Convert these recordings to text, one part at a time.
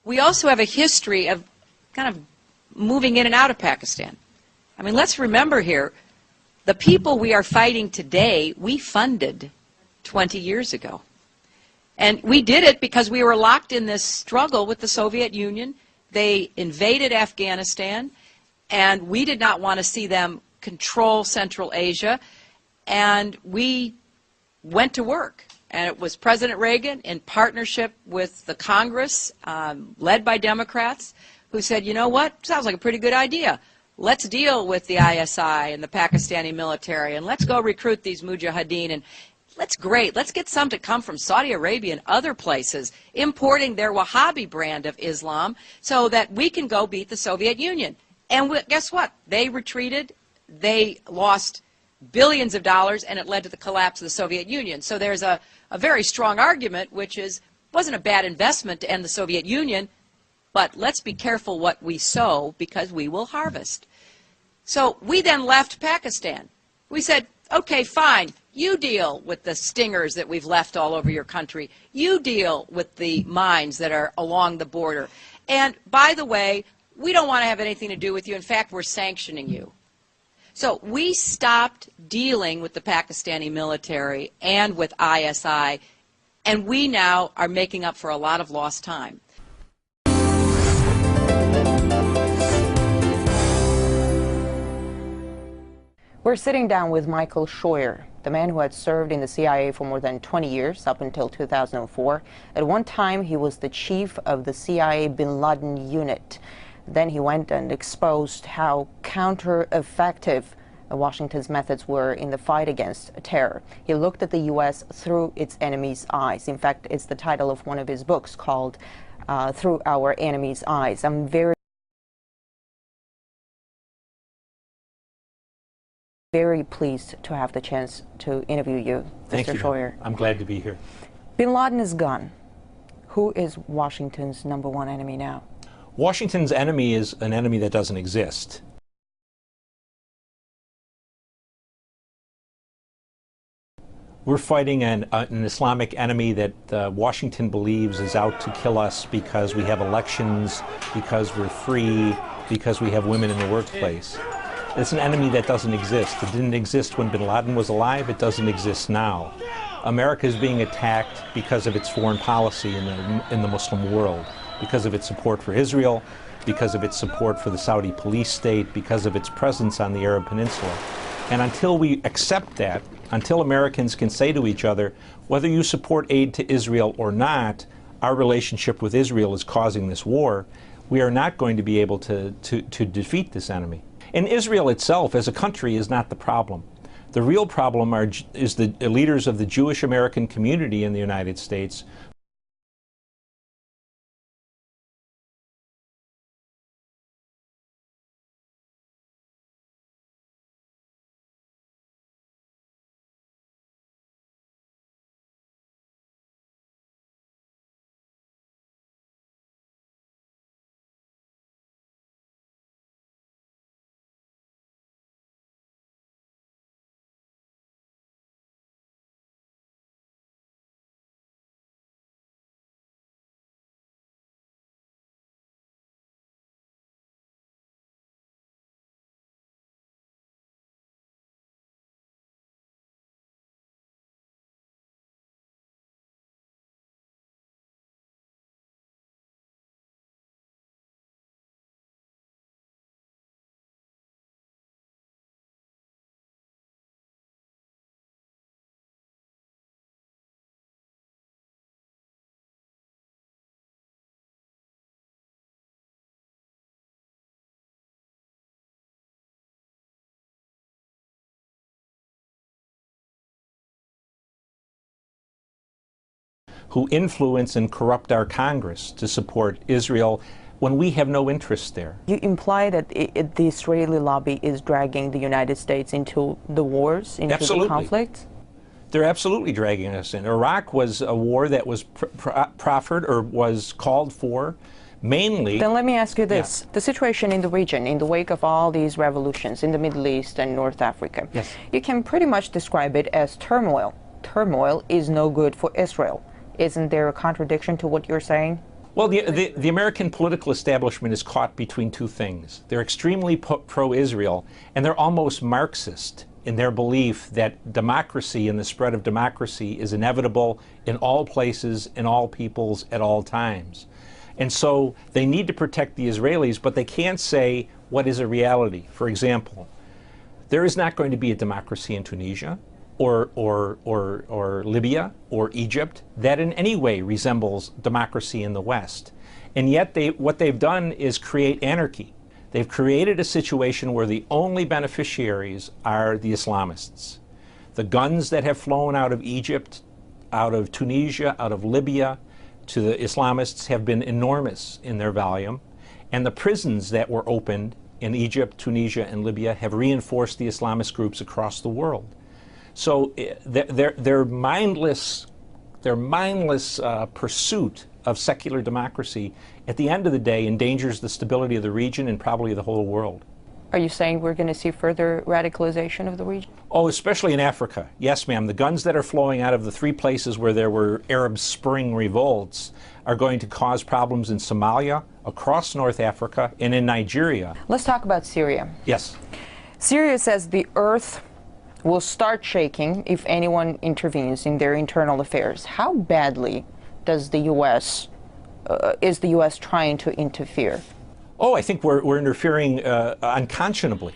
We also have a history of kind of moving in and out of Pakistan. I mean, let's remember here, the people we are fighting today, we funded 20 years ago. And we did it because we were locked in this struggle with the Soviet Union. They invaded Afghanistan, and we did not want to see them control Central Asia, and we went to work. And it was President Reagan, in partnership with the Congress, led by Democrats, who said, you know what, sounds like a pretty good idea. Let's deal with the ISI and the Pakistani military, and let's go recruit these mujahideen, and let's get some to come from Saudi Arabia and other places, importing their Wahhabi brand of Islam, so that we can go beat the Soviet Union. And guess what? They retreated, they lost billions of dollars, and it led to the collapse of the Soviet Union. So there's a very strong argument, which is, it wasn't a bad investment to end the Soviet Union, but let's be careful what we sow, because we will harvest. So we then left Pakistan. We said, okay, fine, you deal with the stingers that we've left all over your country. You deal with the mines that are along the border. And by the way, we don't want to have anything to do with you. In fact, we're sanctioning you. So we stopped dealing with the Pakistani military and with ISI, and we now are making up for a lot of lost time. We're sitting down with Michael Scheuer, the man who had served in the CIA for more than 20 years, up until 2004. At one time, he was the chief of the CIA Bin Laden unit. Then he went and exposed how counter-effective Washington's methods were in the fight against terror. He looked at the U.S. through its enemy's eyes. In fact, it's the title of one of his books called Through Our Enemy's Eyes. I'm very pleased to have the chance to interview you, Thank Mr. you. Scheuer. I'm glad to be here. Bin Laden is gone. Who is Washington's #1 enemy now? Washington's enemy is an enemy that doesn't exist. We're fighting an Islamic enemy that Washington believes is out to kill us because we have elections, because we're free, because we have women in the workplace. It's an enemy that doesn't exist. It didn't exist when bin Laden was alive. It doesn't exist now. America is being attacked because of its foreign policy in the Muslim world, because of its support for Israel, because of its support for the Saudi police state, because of its presence on the Arab Peninsula. And until we accept that, until Americans can say to each other, whether you support aid to Israel or not, our relationship with Israel is causing this war, we are not going to be able to defeat this enemy. And Israel itself as a country is not the problem. The real problem is the leaders of the Jewish American community in the United States who influence and corrupt our Congress to support Israel when we have no interest there. You imply that the Israeli lobby is dragging the United States into the wars, into Absolutely. the conflicts? They're absolutely dragging us in. Iraq was a war that was proffered or was called for mainly... Then let me ask you this. Yeah. The situation in the region, in the wake of all these revolutions in the Middle East and North Africa, Yes. You can pretty much describe it as turmoil. Turmoil is no good for Israel. Isn't there a contradiction to what you're saying? Well, the American political establishment is caught between two things. They're extremely pro-Israel, and they're almost Marxist in their belief that democracy and the spread of democracy is inevitable in all places, in all peoples, at all times. And so they need to protect the Israelis, but they can't say what is a reality. For example, there is not going to be a democracy in Tunisia or Libya or Egypt that in any way resembles democracy in the West. And yet what they've done is create anarchy. They've created a situation where the only beneficiaries are the Islamists. The guns that have flown out of Egypt, out of Tunisia, out of Libya to the Islamists have been enormous in their volume. And the prisons that were opened in Egypt, Tunisia, and Libya have reinforced the Islamist groups across the world. So their mindless pursuit of secular democracy, at the end of the day, endangers the stability of the region and probably the whole world. Are you saying we're going to see further radicalization of the region? Oh, especially in Africa. Yes, ma'am. The guns that are flowing out of the three places where there were Arab Spring revolts are going to cause problems in Somalia, across North Africa, and in Nigeria. Let's talk about Syria. Yes. Syria says the earth will start shaking if anyone intervenes in their internal affairs. How badly does the U.S. Is the U.S. trying to interfere? Oh, I think we're interfering unconscionably.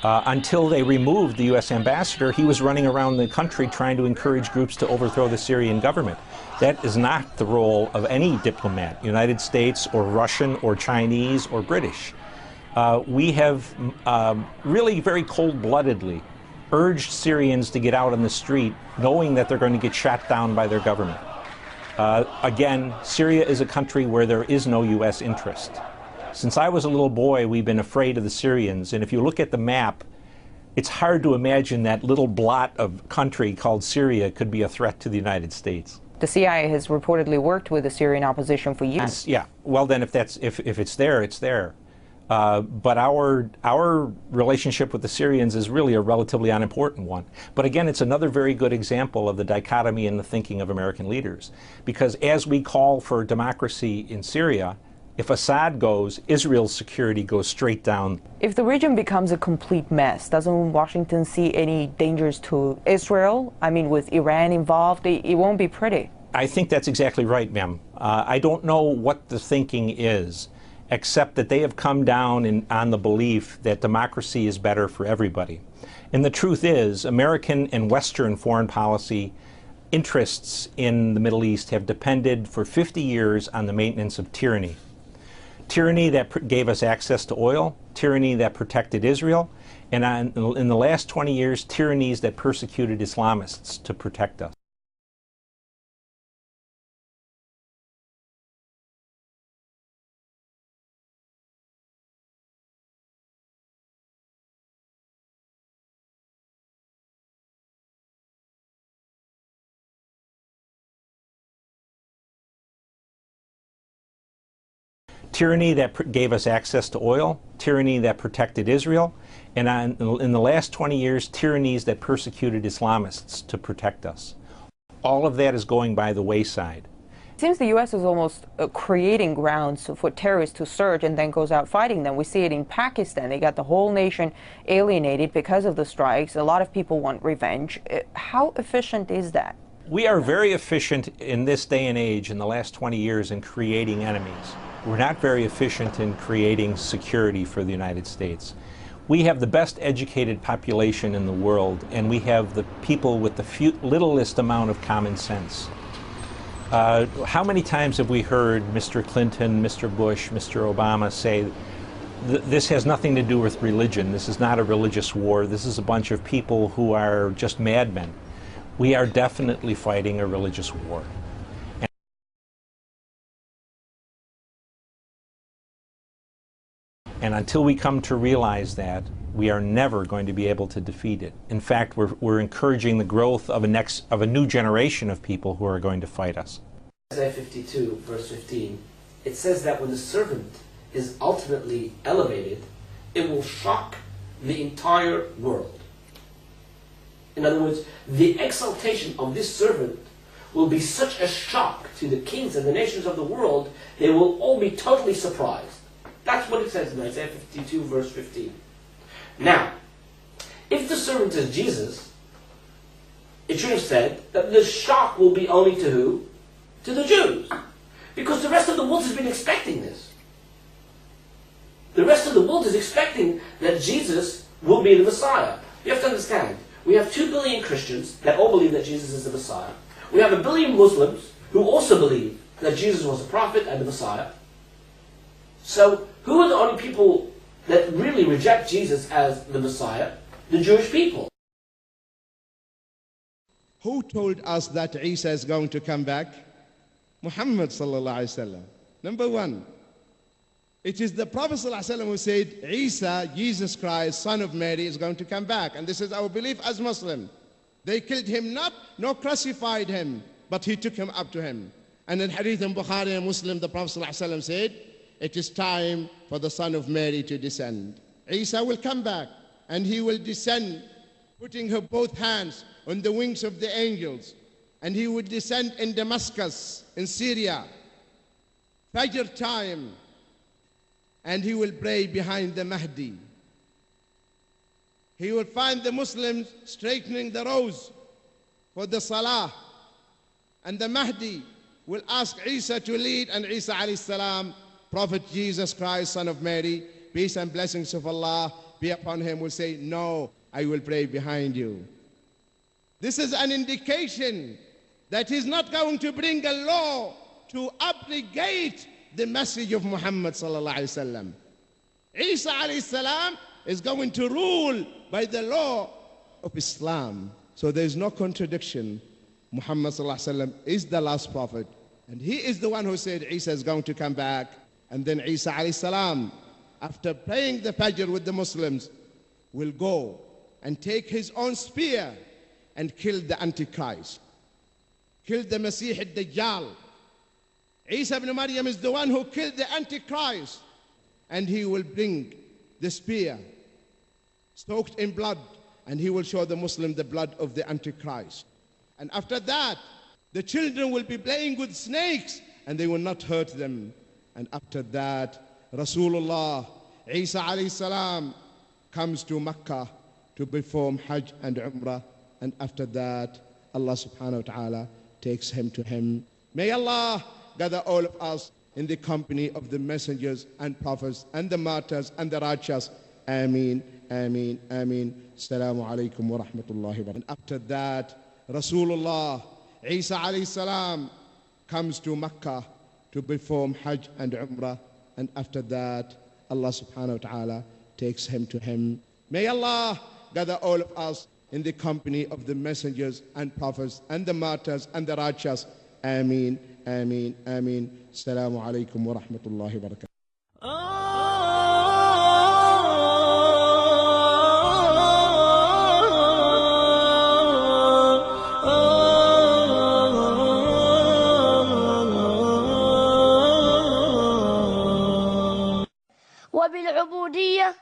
Until they removed the U.S. ambassador, he was running around the country trying to encourage groups to overthrow the Syrian government. That is not the role of any diplomat, United States or Russian or Chinese or British. We have really very cold-bloodedly urged Syrians to get out on the street, knowing that they're going to get shot down by their government. Again, Syria is a country where there is no U.S. interest. Since I was a little boy, we've been afraid of the Syrians, and if you look at the map, it's hard to imagine that little blot of country called Syria could be a threat to the United States. The CIA has reportedly worked with the Syrian opposition for years. Yeah, well then if it's there, it's there. But our relationship with the Syrians is really a relatively unimportant one. But again, it's another very good example of the dichotomy in the thinking of American leaders. Because as we call for democracy in Syria, if Assad goes, Israel's security goes straight down. If the region becomes a complete mess, doesn't Washington see any dangers to Israel? I mean, with Iran involved, it won't be pretty. I think that's exactly right, ma'am. I don't know what the thinking is, except that they have come down on the belief that democracy is better for everybody. And the truth is, American and Western foreign policy interests in the Middle East have depended for 50 years on the maintenance of tyranny. Tyranny that gave us access to oil, tyranny that protected Israel, and in the last 20 years, tyrannies that persecuted Islamists to protect us. Tyranny that gave us access to oil, tyranny that protected Israel, and in the last 20 years, tyrannies that persecuted Islamists to protect us. All of that is going by the wayside. It seems the U.S. is almost creating grounds for terrorists to surge and then goes out fighting them. We see it in Pakistan. They got the whole nation alienated because of the strikes. A lot of people want revenge. How efficient is that? We are very efficient in this day and age, in the last 20 years, in creating enemies. We're not very efficient in creating security for the United States. We have the best educated population in the world, and we have the people with the littlest amount of common sense. How many times have we heard Mr. Clinton, Mr. Bush, Mr. Obama say, this has nothing to do with religion, this is not a religious war, this is a bunch of people who are just madmen. We are definitely fighting a religious war. And until we come to realize that, we are never going to be able to defeat it. In fact, we're encouraging the growth of a new generation of people who are going to fight us. Isaiah 52, verse 15, it says that when the servant is ultimately elevated, it will shock the entire world. In other words, the exaltation of this servant will be such a shock to the kings and the nations of the world, they will all be totally surprised. That's what it says in Isaiah 52 verse 15. Now, if the servant is Jesus, it should have said that the shock will be only to who? To the Jews. Because the rest of the world has been expecting this. The rest of the world is expecting that Jesus will be the Messiah. You have to understand, we have 2 billion Christians that all believe that Jesus is the Messiah. We have 1 billion Muslims who also believe that Jesus was a prophet and the Messiah. So, who are the only people that really reject Jesus as the Messiah? The Jewish people. Who told us that Isa is going to come back? Muhammad sallallahu alaihi wasallam. Number one, it is the Prophet sallallahu alaihi wasallam who said, Isa, Jesus Christ, son of Mary, is going to come back. And this is our belief as Muslim. They killed him not, nor crucified him, but he took him up to him. And in Hadith in Bukhari and Muslim, the Prophet sallallahu alaihi wasallam said, it is time for the son of Mary to descend. Isa will come back, and he will descend, putting her both hands on the wings of the angels. And he would descend in Damascus, in Syria, Fajr time, and he will pray behind the Mahdi. He will find the Muslims straightening the rows for the Salah, and the Mahdi will ask Isa to lead, and Isa alayhi salam, Prophet Jesus Christ, son of Mary, peace and blessings of Allah be upon him, will say, no, I will pray behind you. This is an indication that he's not going to bring a law to abrogate the message of Muhammad sallallahu alaihi wasallam. Isa alayhi salam is going to rule by the law of Islam. So there is no contradiction. Muhammad sallallahu alaihi wasallam is the last prophet, and he is the one who said Isa is going to come back. And then Isa alayhi salam, after praying the Fajr with the Muslims, will go and take his own spear and kill the Antichrist, kill the Masih al-Dajjal. Isa ibn Maryam is the one who killed the Antichrist, and he will bring the spear soaked in blood, and he will show the Muslim the blood of the Antichrist. And after that, the children will be playing with snakes, and they will not hurt them. And after that, Rasulullah, Isa alayhi salam, comes to Mecca to perform Hajj and Umrah. And after that, Allah subhanahu wa ta'ala takes him to him. May Allah gather all of us in the company of the messengers and prophets and the martyrs and the righteous. Ameen, ameen, ameen. Assalamu alaikum wa rahmatullahi wa barakatuh. And after that, Rasulullah, Isa alayhi salam, comes to Mecca to perform Hajj and Umrah. And after that, Allah subhanahu wa ta'ala takes him to him. May Allah gather all of us in the company of the messengers and prophets and the martyrs and the righteous. Ameen, ameen, ameen. Assalamu alaikum wa rahmatullahi wa barakatuh. وبالعبودية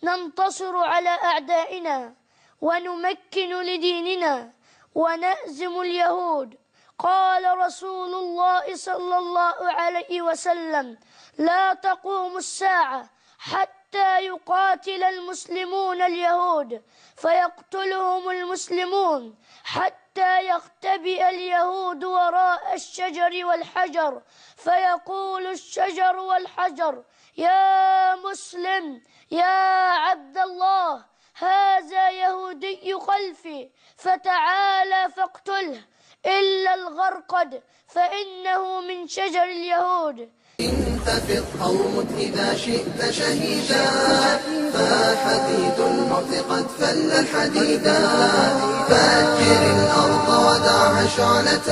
ننتصر على أعدائنا ونمكن لديننا ونهزم اليهود. قال رسول الله صلى الله عليه وسلم: لا تقوم الساعة حتى يقاتل المسلمون اليهود فيقتلهم المسلمون، حتى يختبئ اليهود وراء الشجر والحجر فيقول الشجر والحجر: يا مسلم يا عبد الله، هذا يهودي خلفي، فتعالى فاقتله إلا الغرقد فإنه من شجر اليهود. انتفض أو مت إذا شئت شهيدا، فحديد الموت قد فل الحديدا، فجر الأرض ودعها شعلة،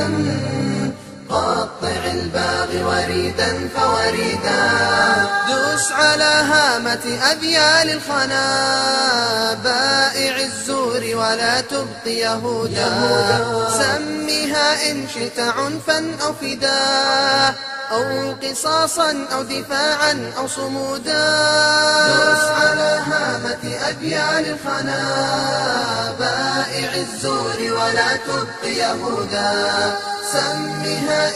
قطع الباغي وريدا فوريدا، دوس على هامة أذيال الخنا، بائع الزور ولا تبق يهودا، سميها إن شئت عنفا أو فدا، أو قصاصا أو دفاعا أو صمودا. دس على هامة أبيال الخنا بائع الزور ولا تبق يهودا. سمها